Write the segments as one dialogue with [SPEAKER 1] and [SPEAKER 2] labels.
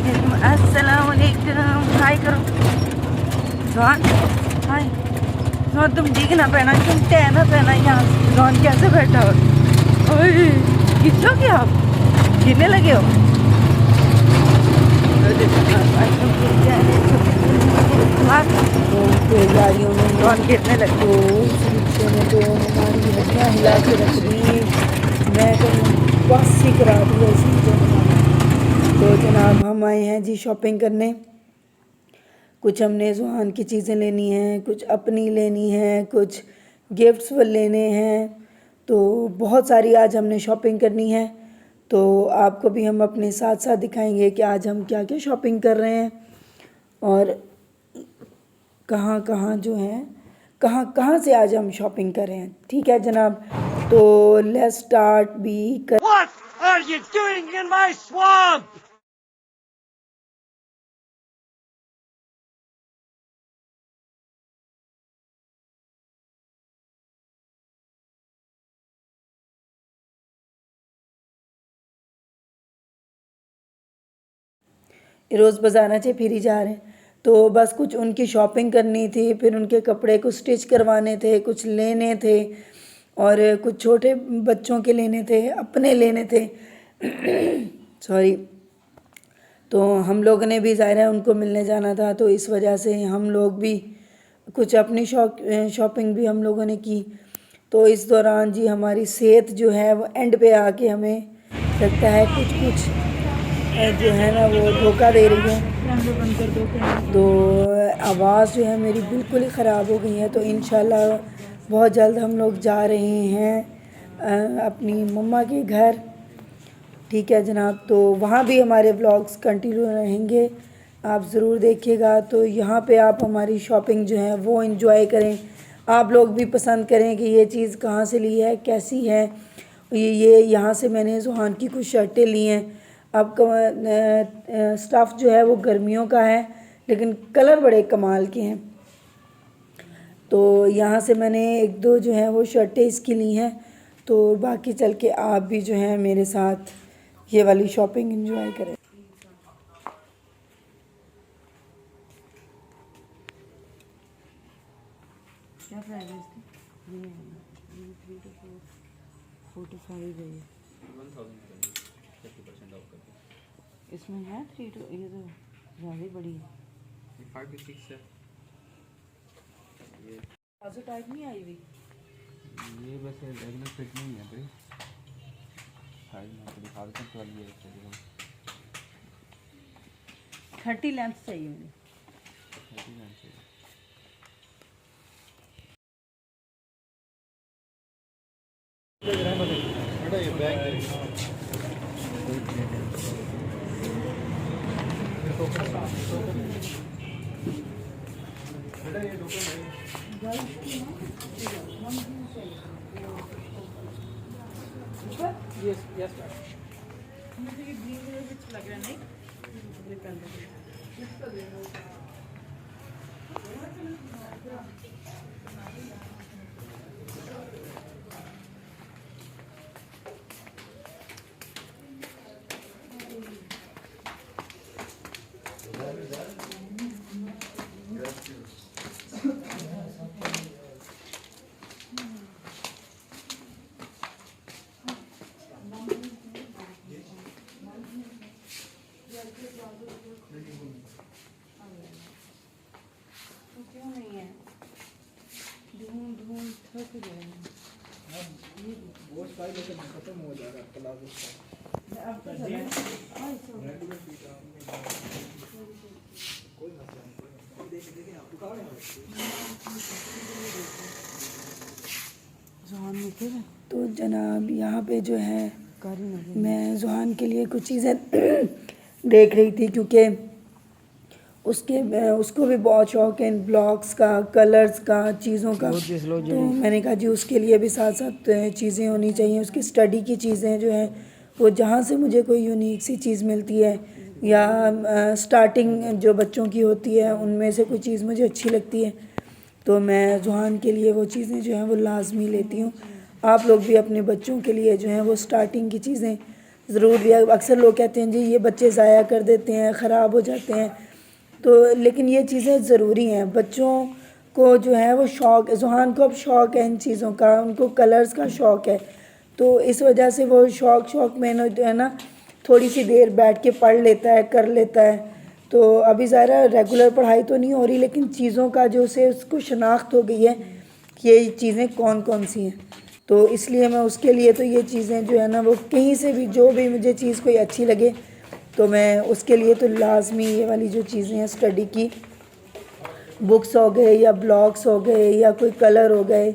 [SPEAKER 1] अस्सलाम वालेकुम। हाय करो जॉन। हाय जॉन, तुम दिख ना पहना, तुम टह ना पहना। यहाँ जॉन कैसे बैठा हो? ओए गिरोगे आप, गिरने लगे हो। गाड़ियों में जॉन गिरने लगे। तो हमारी हड्डियाँ हिला के रख दी। मैं तो बस ही करा दी ऐसी। तो जनाब हम आए हैं जी शॉपिंग करने। कुछ हमने जुहान की चीज़ें लेनी हैं, कुछ अपनी लेनी है, कुछ गिफ्ट्स लेने हैं। तो बहुत सारी आज हमने शॉपिंग करनी है। तो आपको भी हम अपने साथ साथ दिखाएंगे कि आज हम क्या क्या शॉपिंग कर रहे हैं और कहाँ कहाँ जो है, कहाँ कहाँ से आज हम शॉपिंग कर रहे हैं। ठीक है जनाब, तो लेट्स स्टार्ट भी कर।
[SPEAKER 2] What are you doing in my swamp?
[SPEAKER 1] रोज़ बाज़ार से फिर ही जा रहे हैं। तो बस कुछ उनकी शॉपिंग करनी थी, फिर उनके कपड़े कुछ स्टिच करवाने थे, कुछ लेने थे और कुछ छोटे बच्चों के लेने थे, अपने लेने थे। सॉरी। तो हम लोग ने भी ज़ाहिर है उनको मिलने जाना था, तो इस वजह से हम लोग भी कुछ अपनी शॉपिंग भी हम लोगों ने की। तो इस दौरान जी हमारी सेहत जो है वो एंड पे आके हमें लगता है कुछ कुछ जो है ना वो धोखा दे रही है। तो आवाज़ जो है मेरी बिल्कुल ही ख़राब हो गई है। तो इंशाल्लाह बहुत जल्द हम लोग जा रहे हैं अपनी मम्मा के घर। ठीक है जनाब, तो वहाँ भी हमारे व्लॉग्स कंटिन्यू रहेंगे, आप ज़रूर देखिएगा। तो यहाँ पे आप हमारी शॉपिंग जो है वो एंजॉय करें, आप लोग भी पसंद करें कि ये चीज़ कहाँ से ली है, कैसी है। ये यहाँ से मैंने जुहान की कुछ शर्टें ली हैं। अब स्टफ़ जो है वो गर्मियों का है, लेकिन कलर बड़े कमाल के हैं। तो यहाँ से मैंने एक दो जो है वो शर्टें इसकी ली हैं। तो बाकी चल के आप भी जो है मेरे साथ ये वाली शॉपिंग एंजॉय करें। क्या प्राइस है इसकी? ये 3 to 4 to 5 है।
[SPEAKER 3] 50% ऑफ करके
[SPEAKER 1] इसमें है 3 to, ये तो ज़्यादा बड़ी है।
[SPEAKER 3] ये 5 to 6 है। ये
[SPEAKER 1] प्लाजो टाइप नहीं आई हुई।
[SPEAKER 3] ये बस रेगुलर फिट नहीं है भाई। साइज में तो दिखा देते हैं 12 ये चलेगा।
[SPEAKER 1] 30 लेंथ चाहिए मुझे।
[SPEAKER 3] 30 लेंथ चाहिए। बेटा ये बैग
[SPEAKER 1] यस यस मुझे ये ग्रीन कलर कुछ लग रहा नहीं। ये पहन क्यों नहीं है? ढूंढ ढूंढ थक गए।
[SPEAKER 4] वो स्टाइल लेकिन खत्म हो जाएगा प्लाजो स्टाइल।
[SPEAKER 1] अब तो चला
[SPEAKER 4] रेगुलर पीटा कोई मसला नहीं। देख आप दुकान है।
[SPEAKER 1] तो जनाब यहाँ पे जो है मैं जुहान के लिए कुछ चीज़ें देख रही थी, क्योंकि उसको भी बहुत शौक़ है इन ब्लॉक्स का, कलर्स का, चीज़ों का। तो मैंने कहा जी उसके लिए भी साथ साथ चीज़ें होनी चाहिए। उसकी स्टडी की चीज़ें जो हैं वो जहाँ से मुझे कोई यूनिक सी चीज़ मिलती है या स्टार्टिंग जो बच्चों की होती है उनमें से कोई चीज़ मुझे अच्छी लगती है तो मैं जुहान के लिए वो चीज़ें जो हैं वो लाजमी लेती हूँ। आप लोग भी अपने बच्चों के लिए जो हैं वो स्टार्टिंग की चीज़ें ज़रूर भी है। अक्सर लोग कहते हैं जी ये बच्चे ज़ाया कर देते हैं, ख़राब हो जाते हैं, तो लेकिन ये चीज़ें ज़रूरी हैं। बच्चों को जो है वो शौक़, ज़ुहान को अब शौक़ है इन चीज़ों का, उनको कलर्स का शौक़ है, तो इस वजह से वो शौक़ में ना जो है ना थोड़ी सी देर बैठ के पढ़ लेता है, कर लेता है। तो अभी ज़रा रेगुलर पढ़ाई तो नहीं हो रही, लेकिन चीज़ों का जो से उसको शनाख्त हो गई है कि ये चीज़ें कौन कौन सी हैं, तो इसलिए मैं उसके लिए तो ये चीज़ें जो है ना वो कहीं से भी जो भी मुझे चीज़ कोई अच्छी लगे तो मैं उसके लिए तो लाजमी ये वाली जो चीज़ें हैं स्टडी की, बुक्स हो गए या ब्लॉग्स हो गए या कोई कलर हो गए,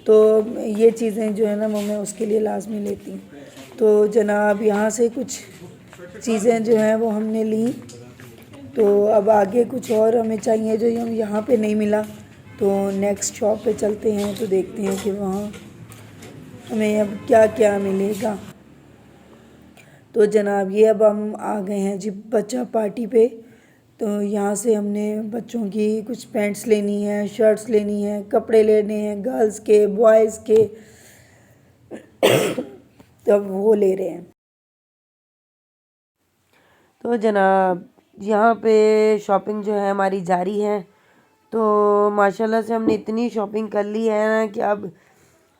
[SPEAKER 1] तो ये चीज़ें जो है ना वो मैं उसके लिए लाजमी लेती हूँ। तो जनाब यहाँ से कुछ चीज़ें जो हैं वो हमने ली, तो अब आगे कुछ और हमें चाहिए जो हम यहाँ पे नहीं मिला, तो नेक्स्ट शॉप पे चलते हैं तो देखते हैं कि वहाँ हमें अब क्या क्या मिलेगा। तो जनाब ये अब हम आ गए हैं जी बच्चा पार्टी पे, तो यहाँ से हमने बच्चों की कुछ पैंट्स लेनी है, शर्ट्स लेनी है, कपड़े लेने हैं गर्ल्स के, बॉयज़ के, तब वो ले रहे हैं। तो जनाब यहाँ पे शॉपिंग जो है हमारी जारी है। तो माशाल्लाह से हमने इतनी शॉपिंग कर ली है ना कि अब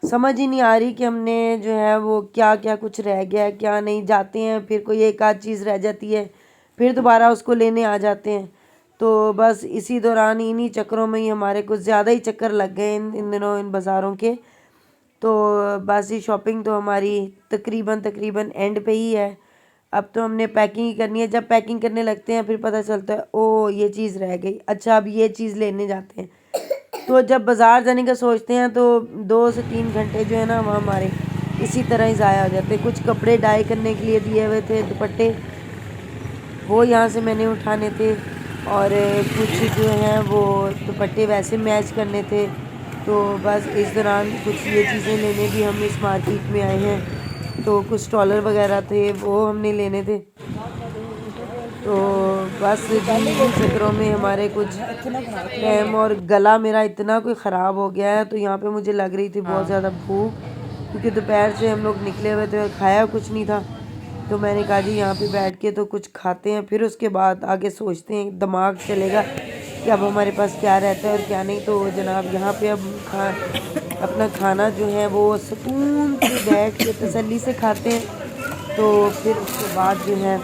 [SPEAKER 1] समझ ही नहीं आ रही कि हमने जो है वो क्या क्या कुछ रह गया है क्या नहीं। जाते हैं फिर कोई एक आध चीज़ रह जाती है, फिर दोबारा उसको लेने आ जाते हैं। तो बस इसी दौरान इन्हीं चक्करों में ही हमारे कुछ ज़्यादा ही चक्कर लग गए इन दिनों इन बाज़ारों के। तो बस ये शॉपिंग तो हमारी तकरीबन एंड पे ही है। अब तो हमने पैकिंग ही करनी है। जब पैकिंग करने लगते हैं फिर पता चलता है ओ ये चीज़ रह गई, अच्छा अब ये चीज़ लेने जाते हैं। तो जब बाज़ार जाने का सोचते हैं तो 2 से 3 घंटे जो है ना वो हमारे इसी तरह ही ज़ाया हो जाते हैं। कुछ कपड़े डाई करने के लिए दिए हुए थे, दुपट्टे, वो यहाँ से मैंने उठाने थे, और कुछ जो हैं वो दुपट्टे वैसे मैच करने थे। तो बस इस दौरान कुछ ये चीज़ें लेने भी हम इस मार्केट में आए हैं। तो कुछ स्टॉलर वगैरह थे वो हमने लेने थे। तो बस इन चक्करों में हमारे कुछ टाइम, और गला मेरा इतना कोई ख़राब हो गया है। तो यहाँ पे मुझे लग रही थी बहुत ज़्यादा भूख, क्योंकि दोपहर से हम लोग निकले हुए थे और खाया कुछ नहीं था। तो मैंने कहा जी यहाँ पे बैठ के तो कुछ खाते हैं, फिर उसके बाद आगे सोचते हैं, दिमाग चलेगा कि अब हमारे पास क्या रहता है और क्या नहीं। तो जनाब यहाँ पे अब अपना खाना जो है वो सुकून से बैठ के तसल्ली से खाते हैं। तो फिर उसके बाद जो है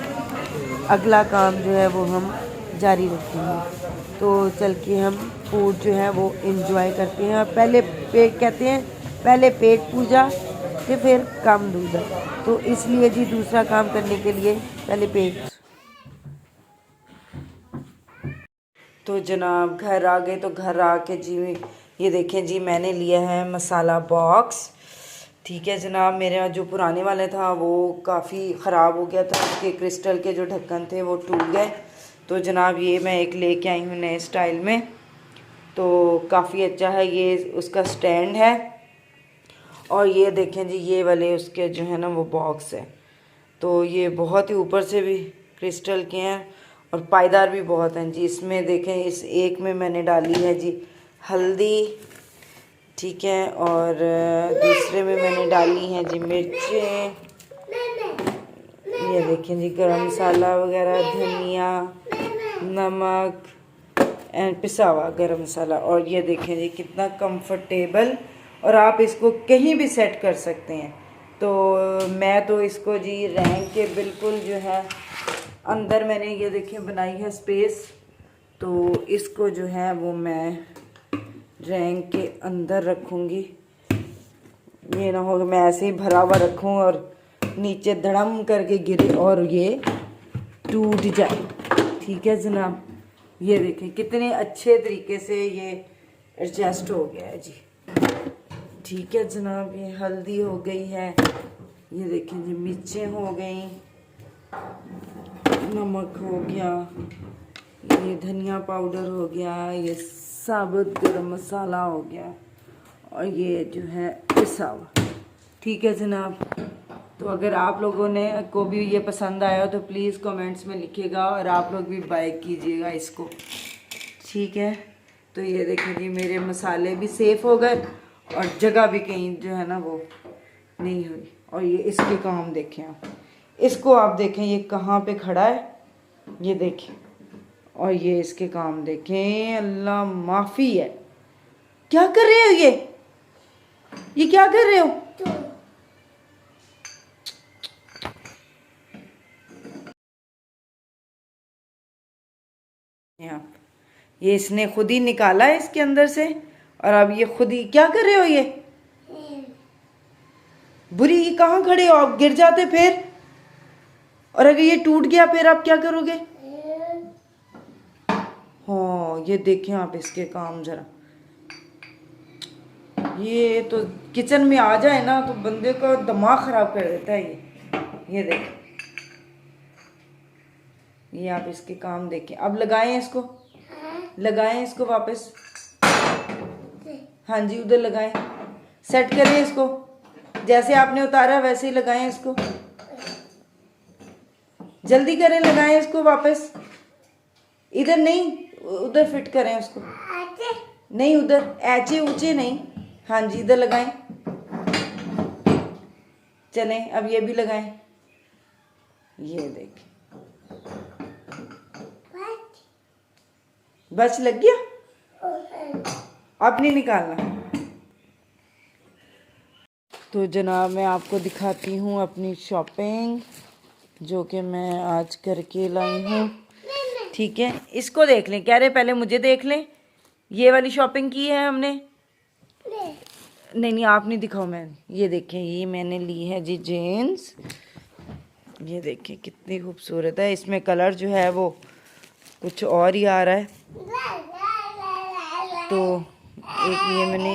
[SPEAKER 1] अगला काम जो है वो हम जारी रखेंगे। तो चल के हम फूड जो है वो एंजॉय करते हैं। पहले पेट कहते हैं, पहले पेट पूजा तो फिर काम दूजा। तो इसलिए जी दूसरा काम करने के लिए पहले पेट। तो जनाब घर आ गए। तो घर आके जी ये देखें जी मैंने लिया है मसाला बॉक्स। ठीक है जनाब, मेरा जो पुराने वाला था वो काफ़ी ख़राब हो गया था, उसके क्रिस्टल के जो ढक्कन थे वो टूट गए। तो जनाब ये मैं एक लेके आई हूँ नए स्टाइल में। तो काफ़ी अच्छा है, ये उसका स्टैंड है, और ये देखें जी ये वाले उसके जो है ना वो बॉक्स है। तो ये बहुत ही ऊपर से भी क्रिस्टल के हैं और पायदार भी बहुत हैं जी। इसमें देखें इस एक में मैंने डाली है जी हल्दी, ठीक है, और दूसरे में मैंने डाली हैं जी मिर्चें, ये देखें जी गरम मसाला वगैरह, धनिया, नमक एंड पिसा हुआ गरम मसाला। और ये देखें जी कितना कंफर्टेबल, और आप इसको कहीं भी सेट कर सकते हैं। तो मैं तो इसको जी रैंक के बिल्कुल जो है अंदर मैंने ये देखें बनाई है स्पेस। तो इसको जो है वो मैं रैंक के अंदर रखूँगी। ये ना हो मैं ऐसे ही भरा हुआ रखूँ और नीचे धड़म करके गिरे और ये टूट जाए। ठीक है जनाब, ये देखें कितने अच्छे तरीके से ये एडजस्ट हो गया है जी। ठीक है जनाब, ये हल्दी हो गई है, ये देखें जी मिर्चें हो गई, नमक हो गया, ये धनिया पाउडर हो गया, ये साबुत गरम मसाला हो गया, और ये जो है पिसा हुआ। ठीक है जनाब, तो अगर आप लोगों ने को भी ये पसंद आया तो प्लीज़ कमेंट्स में लिखिएगा और आप लोग भी बाय कीजिएगा इसको। ठीक है, तो ये देखें जी मेरे मसाले भी सेफ़ हो गए और जगह भी कहीं जो है ना वो नहीं हुई। और ये इसके काम देखें आप, इसको आप देखें ये कहाँ पे खड़ा है, ये देखें, और ये इसके काम देखें, अल्लाह माफ़ी है। क्या कर रहे हो ये क्या कर रहे हो? ये इसने खुद ही निकाला है इसके अंदर से, और अब ये खुद ही क्या कर रहे हो? ये बुरी, ये कहाँ खड़े हो आप? गिर जाते फिर, और अगर ये टूट गया फिर आप क्या करोगे? हाँ ये देखें आप इसके काम जरा, ये तो किचन में आ जाए ना तो बंदे का दिमाग खराब कर देता है ये देखें, ये आप इसके काम देखें। अब लगाएं इसको, लगाएं इसको वापस, हाँ जी उधर लगाएं, सेट करें इसको, जैसे आपने उतारा वैसे ही लगाएं इसको, जल्दी करें, लगाएं इसको वापस, इधर नहीं उधर फिट करें उसको, नहीं उधर ऐचे ऊंचे नहीं, हाँ जी इधर लगाएं, चलें अब ये भी लगाएं, ये देखें बस लग गया, अब नहीं निकालना। तो जनाब मैं आपको दिखाती हूँ अपनी शॉपिंग जो कि मैं आज करके लाई हूँ, ठीक है। इसको देख लें, कह रहे पहले मुझे देख लें, ये वाली शॉपिंग की है हमने, नहीं आप नहीं दिखाओ, मैं ये देखें, ये मैंने ली है जी जीन्स, ये देखें कितनी खूबसूरत है, इसमें कलर जो है वो कुछ और ही आ रहा है। तो एक ये मैंने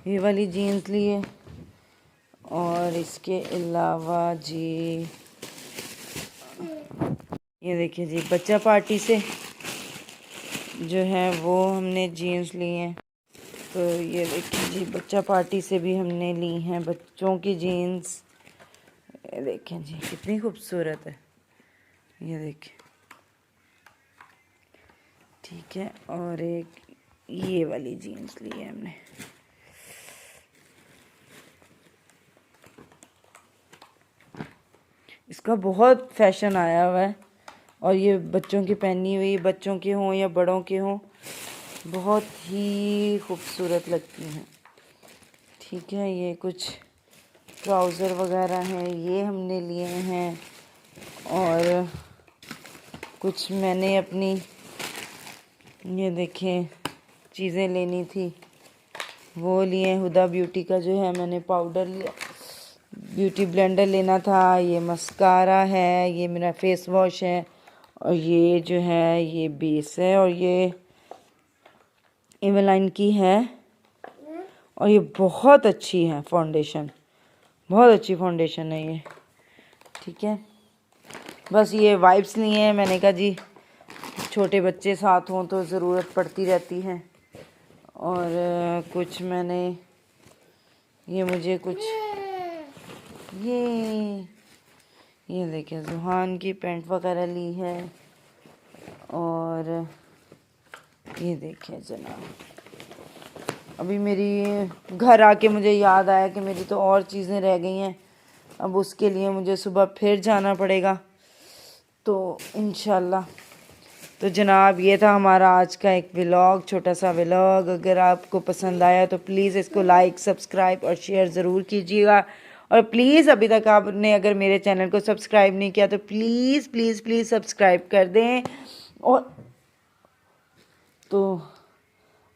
[SPEAKER 1] ये वाली जीन्स ली है, और इसके अलावा जी ये देखिए जी बच्चा पार्टी से जो है वो हमने जीन्स ली हैं। तो ये देखिए जी बच्चा पार्टी से भी हमने ली हैं बच्चों की जीन्स, ये देखें जी कितनी खूबसूरत है, ये देखें, ठीक है। और एक ये वाली जीन्स ली है हमने, इसका बहुत फैशन आया हुआ है, और ये बच्चों की पहनी हुई, बच्चों के हों या बड़ों के हों, बहुत ही खूबसूरत लगती हैं, ठीक है। ये कुछ ट्राउज़र वगैरह हैं, ये हमने लिए हैं, और कुछ मैंने अपनी ये देखें चीज़ें लेनी थी वो लिए। हुदा ब्यूटी का जो है मैंने पाउडर लिया, ब्यूटी ब्लेंडर लेना था, ये मस्कारा है, ये मेरा फेस वॉश है, और ये जो है ये बेस है, और ये एवेलाइन की है, और ये बहुत अच्छी है फाउंडेशन, बहुत अच्छी फाउंडेशन है ये, ठीक है। बस ये वाइप्स लिए हैं, मैंने कहा जी छोटे बच्चे साथ हों तो ज़रूरत पड़ती रहती है। और कुछ मैंने ये मुझे कुछ ये देखिए जुहान की पैंट वगैरह ली है, और ये देखिए जनाब अभी मेरी घर आके मुझे याद आया कि मेरी तो और चीज़ें रह गई हैं, अब उसके लिए मुझे सुबह फिर जाना पड़ेगा, तो इंशाल्लाह। तो जनाब ये था हमारा आज का एक व्लॉग, छोटा सा व्लॉग। अगर आपको पसंद आया तो प्लीज़ इसको लाइक, सब्सक्राइब और शेयर ज़रूर कीजिएगा, और प्लीज़ अभी तक आपने अगर मेरे चैनल को सब्सक्राइब नहीं किया तो प्लीज़ प्लीज़ प्लीज़ सब्सक्राइब कर दें। और तो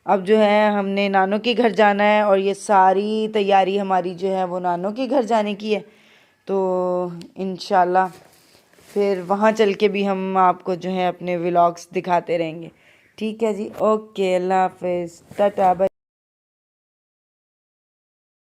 [SPEAKER 1] अब जो है हमने नानों के घर जाना है, और ये सारी तैयारी हमारी जो है वो नानों के घर जाने की है, तो इंशाल्लाह फिर वहाँ चल के भी हम आपको जो है अपने व्लॉग्स दिखाते रहेंगे, ठीक है जी। ओके, अल्लाह हाफ़िज़, टाटा बाय।